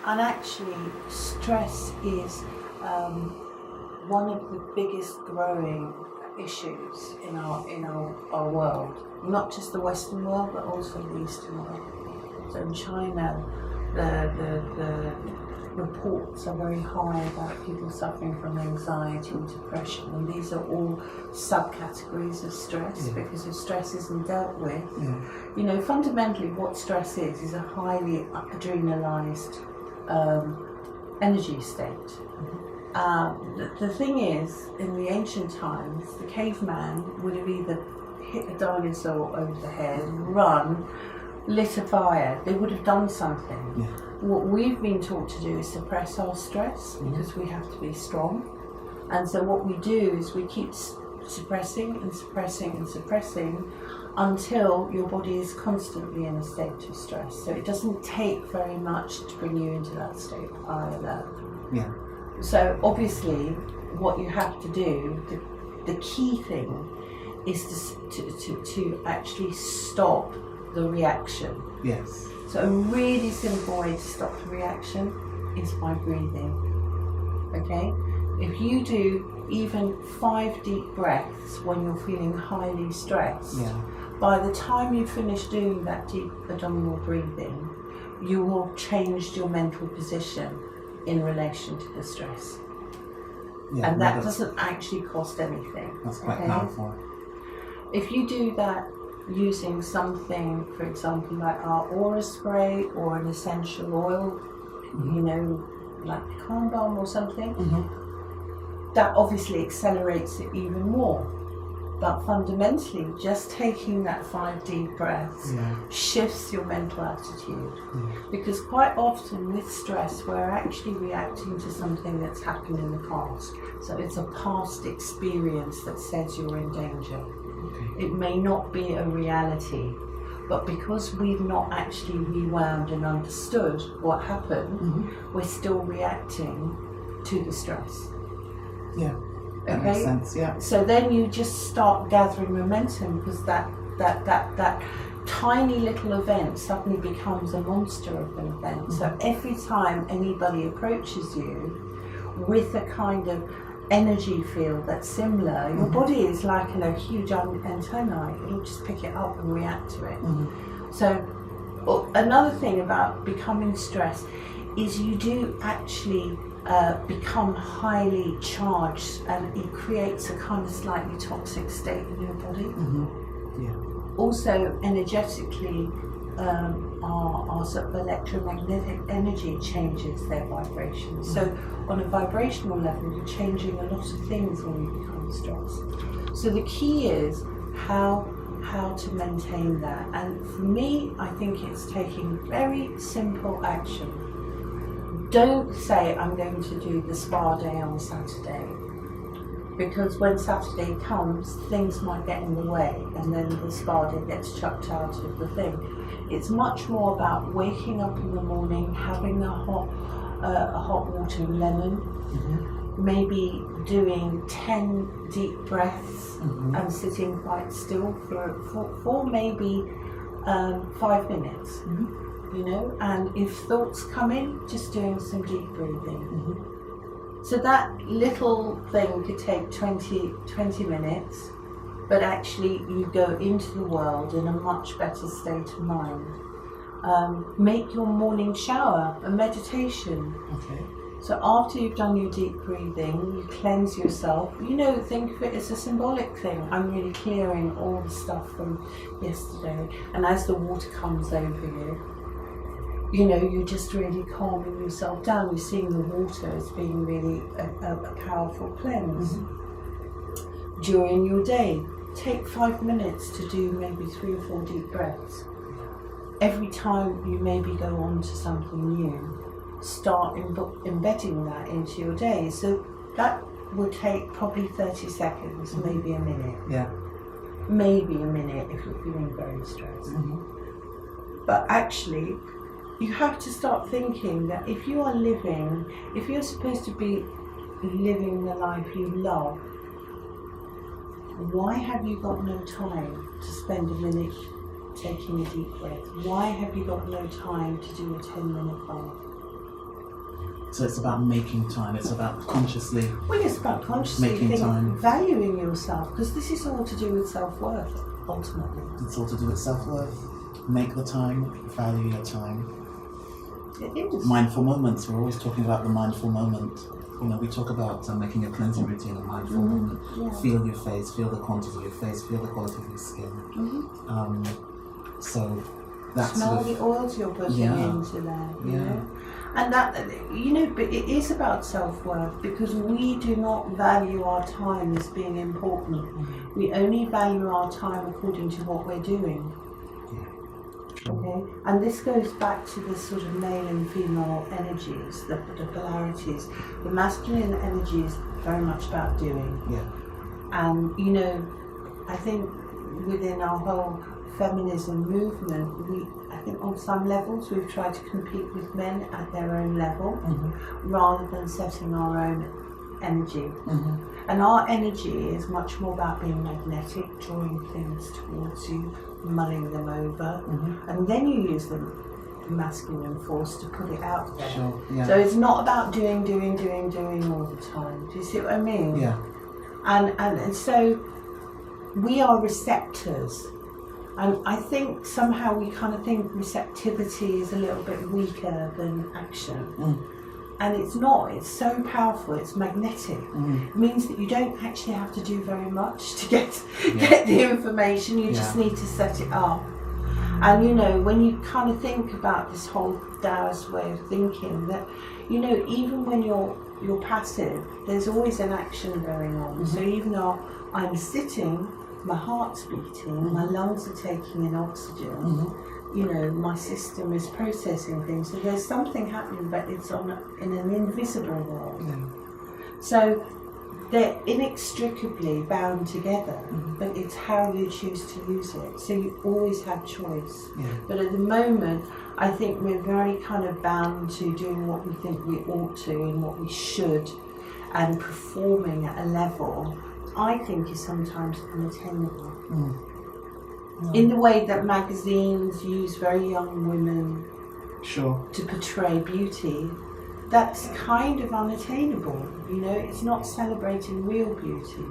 And actually, stress is one of the biggest growing issues in our world. Not just the Western world, but also the Eastern world. So in China, the reports are very high about people suffering from anxiety and depression, and these are all subcategories of stress, because if stress isn't dealt with, you know, fundamentally what stress is a highly adrenalized energy state. The thing is, in the ancient times, the caveman would have either hit a dinosaur over the head, run, lit a fire. They would have done something. Yeah. What we've been taught to do is suppress our stress, because we have to be strong. And so what we do is we keep suppressing and suppressing and suppressing until your body is constantly in a state of stress. So it doesn't take very much to bring you into that state of high alert. Yeah. So obviously what you have to do, the key thing is to actually stop the reaction. Yes. So a really simple way to stop the reaction is by breathing. Okay? If you do even 5 deep breaths when you're feeling highly stressed, by the time you finish doing that deep abdominal breathing, you will have changed your mental position in relation to the stress. Yeah, and that doesn't actually cost anything. That's quite powerful. If you do that using something, for example, like our aura spray or an essential oil, you know, like pecan balm or something, that obviously accelerates it even more. But fundamentally, just taking that 5 deep breaths shifts your mental attitude. Because quite often with stress, we're actually reacting to something that's happened in the past. So it's a past experience that says you're in danger. It may not be a reality, but because we've not actually rewound and understood what happened, we're still reacting to the stress. Yeah, that makes sense, yeah. So then you just start gathering momentum, because that tiny little event suddenly becomes a monster of an event. So every time anybody approaches you with a kind of energy field that's similar, your body is like a huge antennae. It'll just pick it up and react to it. So another thing about becoming stressed is you do actually become highly charged, and it creates a kind of slightly toxic state in your body. Also energetically, our sort of electromagnetic energy changes their vibration. So on a vibrational level, you're changing a lot of things when you become stressed. So the key is how to maintain that. And for me, I think it's taking very simple action. Don't say, I'm going to do the spa day on Saturday, because when Saturday comes, things might get in the way, and then the spa day gets chucked out of the thing. It's much more about waking up in the morning, having a hot water and lemon, maybe doing 10 deep breaths and sitting quite still for maybe 5 minutes. You know, and if thoughts come in, just doing some deep breathing. So that little thing could take 20 minutes, but actually you go into the world in a much better state of mind. Make your morning shower a meditation. So after you've done your deep breathing, you cleanse yourself. You know, think of it as a symbolic thing. I'm really clearing all the stuff from yesterday. And as the water comes over you, you know, you're just really calming yourself down. You're seeing the water as being really a powerful cleanse. During your day, take 5 minutes to do maybe 3 or 4 deep breaths. Every time you maybe go on to something new, start embedding that into your day. So that would take probably 30 seconds, maybe a minute. Yeah. Maybe a minute if you're feeling very stressed. But actually, you have to start thinking that if you're supposed to be living the life you love, why have you got no time to spend a minute taking a deep breath? Why have you got no time to do a 10-minute bath? So it's about making time. It's about consciously. Well, it's about consciously making time. valuing yourself, because this is all to do with self-worth, ultimately. It's all to do with self-worth. Make the time. Value your time. It is. Mindful moments. We're always talking about the mindful moment. You know, we talk about making a cleansing routine a mindful moment. Yeah. Feel your face. Feel the quantity of your face. Feel the quality of your skin. So that's smell the oils you're putting into there. You know? And that, but it is about self-worth, because we do not value our time as being important. We only value our time according to what we're doing. Okay, and this goes back to the sort of male and female energies, the polarities. The masculine energy is very much about doing. Yeah. And I think within our whole feminism movement, I think on some levels we've tried to compete with men at their own level, rather than setting our own energy. And our energy is much more about being magnetic, drawing things towards you, mulling them over, and then you use the masculine force to put it out there. Sure. Yeah. So it's not about doing all the time. Do you see what I mean? Yeah. And so we are receptors. And I think somehow we kind of think receptivity is a little bit weaker than action. And it's not. It's so powerful. It's magnetic. It means that you don't actually have to do very much to get the information. You just need to set it up. And when you kind of think about this whole Taoist way of thinking, that even when you're passive, there's always an action going on. So even though I'm sitting, my heart's beating, my lungs are taking in oxygen. My system is processing things. So there's something happening, but it's in an invisible world. So they're inextricably bound together, but it's how you choose to use it. So you always have choice. But at the moment, I think we're very kind of bound to doing what we think we ought to and what we should, and performing at a level I think is sometimes unattainable. In the way that magazines use very young women to portray beauty, that's kind of unattainable. It's not celebrating real beauty.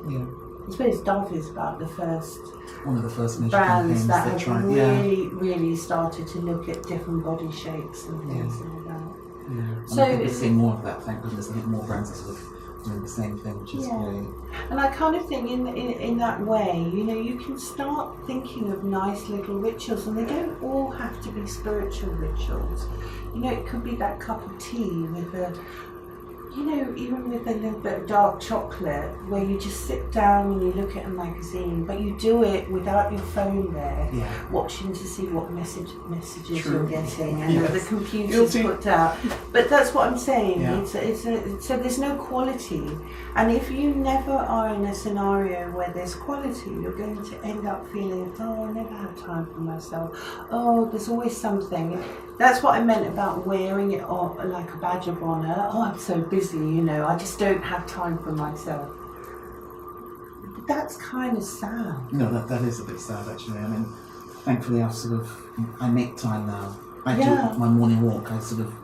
I suppose Dove is about one of the first brands that have really started to look at different body shapes and things like that. So I think we're seeing more of that, thank goodness. I think more brands are sort of doing the same thing, which is great. And I kind of think in that way, you can start thinking of nice little rituals, and they don't all have to be spiritual rituals. It could be that cup of tea with even with a little bit of dark chocolate, where you just sit down and you look at a magazine, but you do it without your phone there, watching to see what messages you're getting, and the computer's put out. But that's what I'm saying. So there's no quality, and if you never are in a scenario where there's quality, you're going to end up feeling, I never have time for myself. There's always something. That's what I meant about wearing it like a badge of honour. I'm so busy, I just don't have time for myself. But that's kind of sad. No, that is a bit sad, actually. I mean, thankfully I make time now. I do my morning walk. I sort of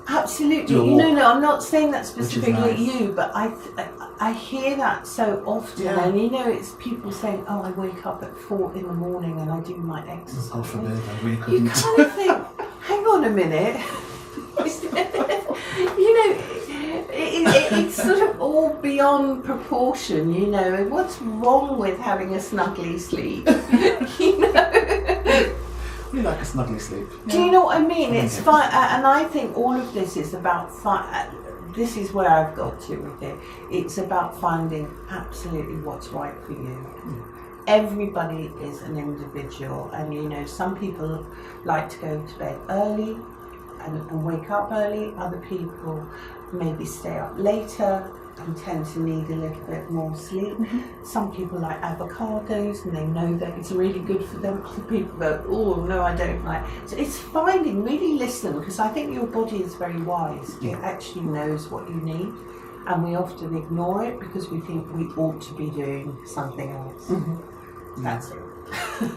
absolutely. No, I'm not saying that specifically at you, but I hear that so often, and it's people saying, I wake up at 4 in the morning and I do my exercise. God forbid, I really couldn't. You kind of think, hang on a minute. It's sort of all beyond proportion, What's wrong with having a snuggly sleep? We like a snuggly sleep. Do you know what I mean? It's fine, and I think all of this is about this is where I've got to with it. It's about finding absolutely what's right for you. Everybody is an individual, and some people like to go to bed early and wake up early. Other people maybe stay up later and tend to need a little bit more sleep. Some people like avocados and they know that it's really good for them. Other people go, no, I don't like. So it's finding, really listen, because I think your body is very wise. It actually knows what you need, and we often ignore it because we think we ought to be doing something else. That's it.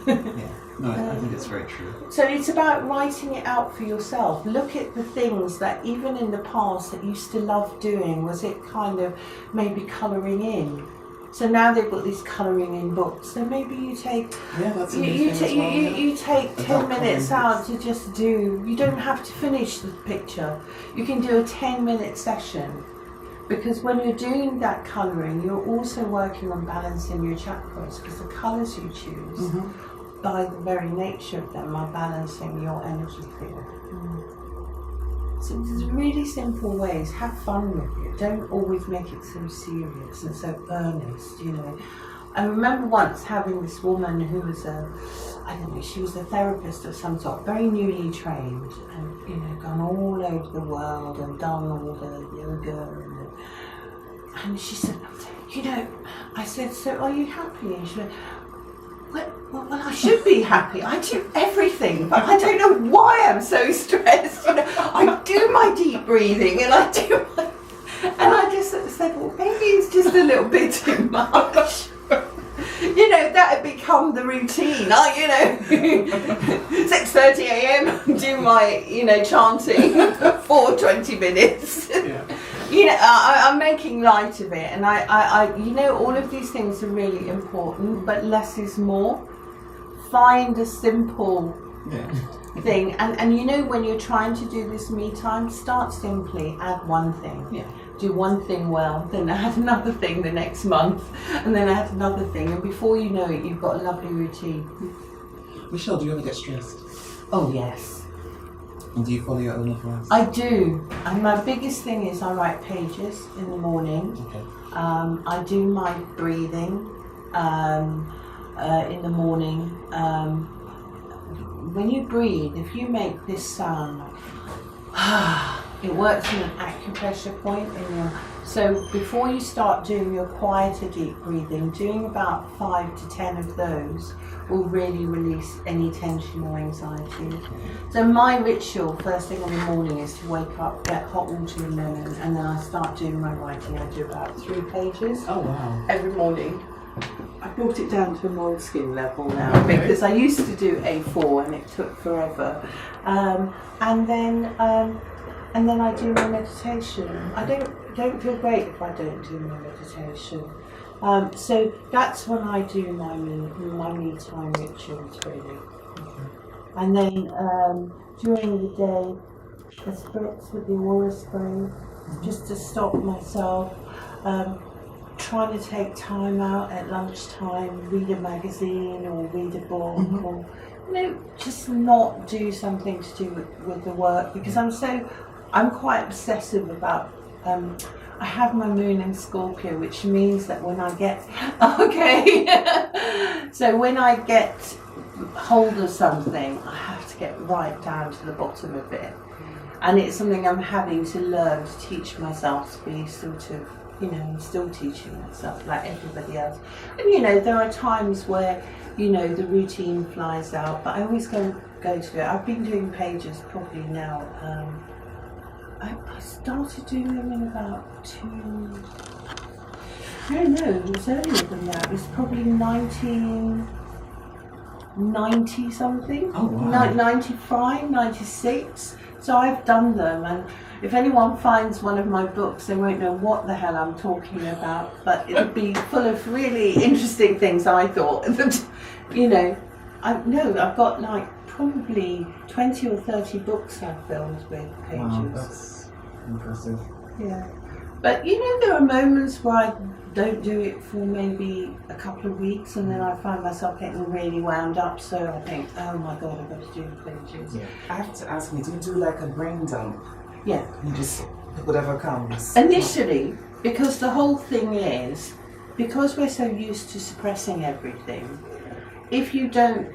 Yeah, no, I think it's very true. So it's about writing it out for yourself. Look at the things that even in the past that you used to love doing. Was it kind of maybe colouring in? So now they've got these colouring in books. So maybe you take you take 10 minutes out to just do. You don't have to finish the picture. You can do a 10-minute session. Because when you're doing that colouring, you're also working on balancing your chakras, because the colours you choose, by the very nature of them, are balancing your energy field. So there's really simple ways. Have fun with it. Don't always make it so serious and so earnest, you know. I remember once having this woman who was she was a therapist of some sort, very newly trained, and, you know, gone all over the world and done all the yoga and she said, you know, I said, so are you happy? And she went, well, I should be happy. I do everything, but I don't know why I'm so stressed. You know, I do my deep breathing and I just said, well, maybe it's just a little bit too much. You know, that had become the routine. You know, 6:30 a.m. do my, you know, chanting for 20 minutes. Yeah. You know, I'm making light of it, and I, you know, all of these things are really important, but less is more. Find a simple thing, and you know, when you're trying to do this me time, start simply. Add one thing. Yeah. Do one thing well, then add another thing the next month, and then add another thing, and before you know it, you've got a lovely routine. Michelle, do you ever get stressed? Oh yes. And do you follow your own advice? I do, and my biggest thing is I write pages in the morning. Okay. I do my breathing in the morning. When you breathe, if you make this sound, it works in an acupressure point in your. So before you start doing your quieter deep breathing, doing about 5 to 10 of those will really release any tension or anxiety. So my ritual first thing in the morning is to wake up, get hot water and lemon, and then I start doing my writing. I do about 3 pages. Oh wow! Every morning. I brought it down to a moleskin level now because I used to do A4 and it took forever. And then I do my meditation. I don't feel great if I don't do my meditation. So that's when I do my me time rituals, really. And then during the day, a spritz with the aura spray, just to stop myself. Trying to take time out at lunchtime, read a magazine or read a book, or, you know, just not do something to do with the work, because I'm quite obsessive about. I have my moon in Scorpio, which means that when I get so when I get hold of something, I have to get right down to the bottom of it, and it's something I'm having to learn to teach myself to be sort of. You know, I'm still teaching myself like everybody else. And you know, there are times where, you know, the routine flies out, but I always go to it. I've been doing pages probably now. I started doing them in about it was earlier than that. It was probably 1990 something. Oh wow. 95, 96. So I've done them, and if anyone finds one of my books, they won't know what the hell I'm talking about, but it'll be full of really interesting things, I thought. You know, I've got like probably 20 or 30 books I've filled with pages. Wow, that's impressive. Yeah. But you know, there are moments where I don't do it for maybe a couple of weeks, and then I find myself getting really wound up, so I think, oh my god, I've got to do the pages. Yeah. I have to ask you, do you do like a brain dump? Yeah. You just pick whatever comes? Initially, because the whole thing is, because we're so used to suppressing everything, if you don't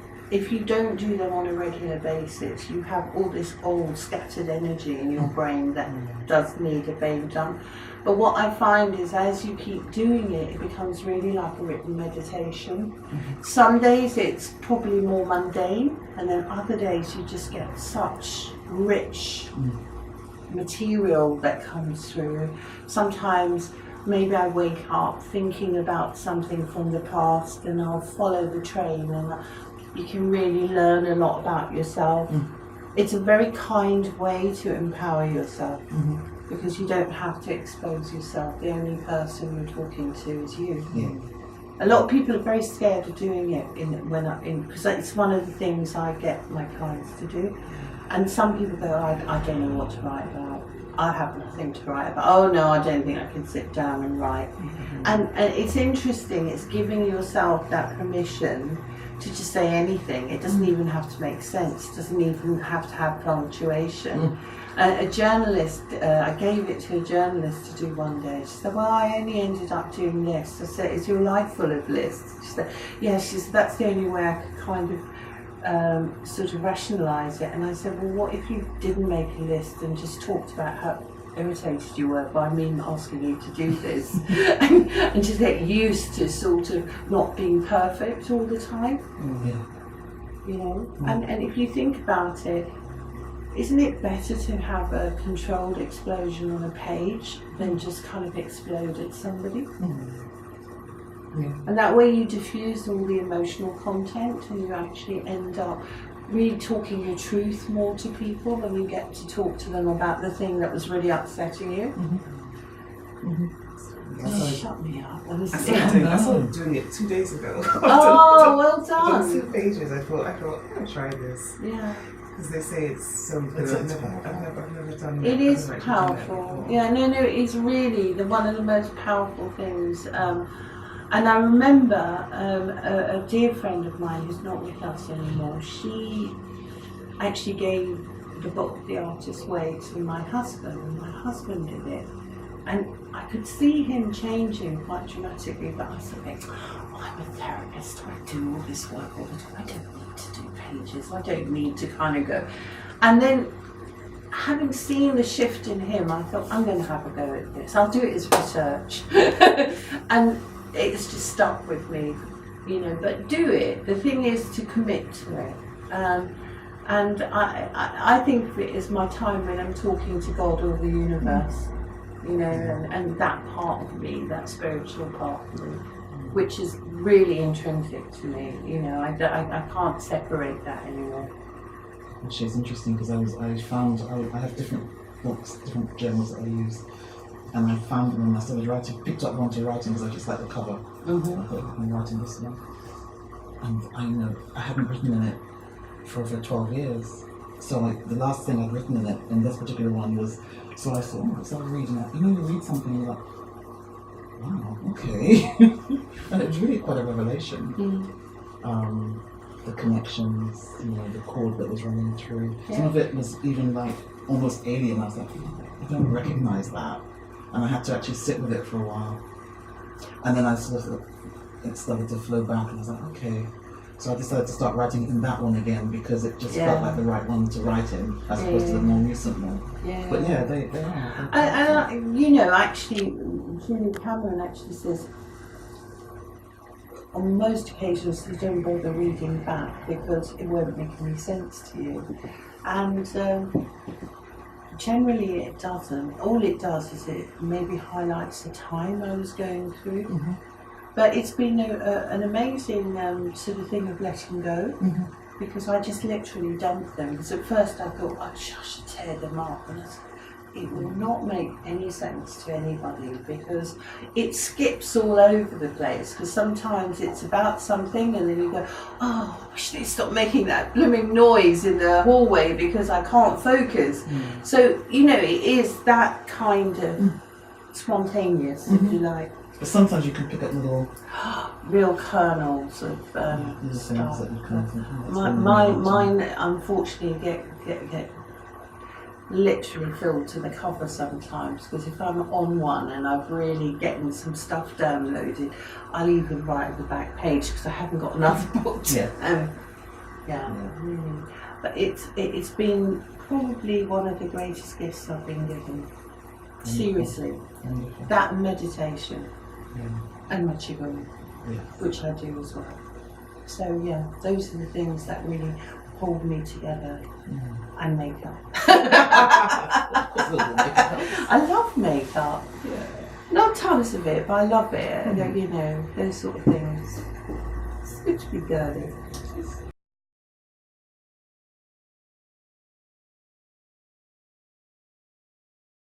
do them on a regular basis, you have all this old scattered energy in your brain that does need a brain dump. But what I find is, as you keep doing it, it becomes really like a written meditation. Some days it's probably more mundane, and then other days you just get such rich material that comes through. Sometimes maybe I wake up thinking about something from the past, and I'll follow the train, and you can really learn a lot about yourself. It's a very kind way to empower yourself, because you don't have to expose yourself. The only person you're talking to is you. A lot of people are very scared of doing it because it's one of the things I get my clients to do. And some people go, I don't know what to write about. I have nothing to write about. Oh no, I don't think I can sit down and write. And it's interesting, it's giving yourself that permission to just say anything. It doesn't even have to make sense, it doesn't even have to have punctuation. A journalist, I gave it to a journalist to do one day. She said, well, I only ended up doing lists. I said, is your life full of lists? She said, yeah. She said, that's the only way I could kind of sort of rationalise it. And I said, well, what if you didn't make a list and just talked about how irritated you were by me asking you to do this and just get used to sort of not being perfect all the time? You know, and if you think about it, isn't it better to have a controlled explosion on a page than just kind of explode at somebody? And that way you diffuse all the emotional content, and you actually end up really talking your truth more to people, and you get to talk to them about the thing that was really upsetting you. Shut me up. I started doing it 2 days ago. Oh, well done. 2 pages. I thought, I'm going to try this. Yeah. Because they say it's so good. I've never done that. It is powerful. Yeah, no, it's really one of the most powerful things. And I remember a dear friend of mine who's not with us anymore, she actually gave the book The Artist's Way to my husband, and my husband did it. And I could see him changing quite dramatically, but I was thinking, I'm a therapist, I do all this work all the time, I don't need to do pages, I don't need to kind of go. And then, having seen the shift in him, I thought, I'm going to have a go at this, I'll do it as research. And it's just stuck with me, you know, but do it. The thing is to commit to it. And I think of it as my time when I'm talking to God or the universe. You know, and that part of me, that spiritual part of me, which is really intrinsic to me, you know, I can't separate that anymore. Actually, it's interesting because I have different books, different journals that I use, and I found them when I started writing, picked up one to writing because I just like the cover. I thought, I'm writing this one. And I hadn't written in it for over 12 years. So the last thing I'd written in it, in this particular one, was, so I thought, I started reading it. You know, you read something and you're like, wow, okay. And it was really quite a revelation. The connections, you know, the chord that was running through. Yeah. Some of it was even like almost alien. I was like, I don't recognize that. And I had to actually sit with it for a while. And then it started to flow back, and I was like, okay. So I decided to start writing in that one again because it just felt like the right one to write in, as opposed to the more recent one. Yeah. But yeah, they are. And you know, actually, Julie Cameron actually says, on most occasions you don't bother reading back because it won't make any sense to you. And generally it doesn't. All it does is it maybe highlights the time I was going through. But it's been an amazing sort of thing of letting go, because I just literally dumped them. Because at first I thought, I should tear them up, and it will not make any sense to anybody because it skips all over the place. Because sometimes it's about something, and then you go, oh, I wish they'd stop making that blooming noise in the hallway because I can't focus. So, you know, it is that kind of spontaneous, if you like. But sometimes you can pick up little real kernels of stuff. That you kind of mine unfortunately get literally filled to the cover sometimes, because if I'm on one and I've really getting some stuff downloaded, I'll even write on the back page because I haven't got another book to really. But it's been probably one of the greatest gifts I've been given. Seriously. That and meditation. And my qigong, which I do as well. So yeah, those are the things that really hold me together. And makeup. I love makeup. Not tons of it, but I love it. You know, those sort of things. It's good to be girly.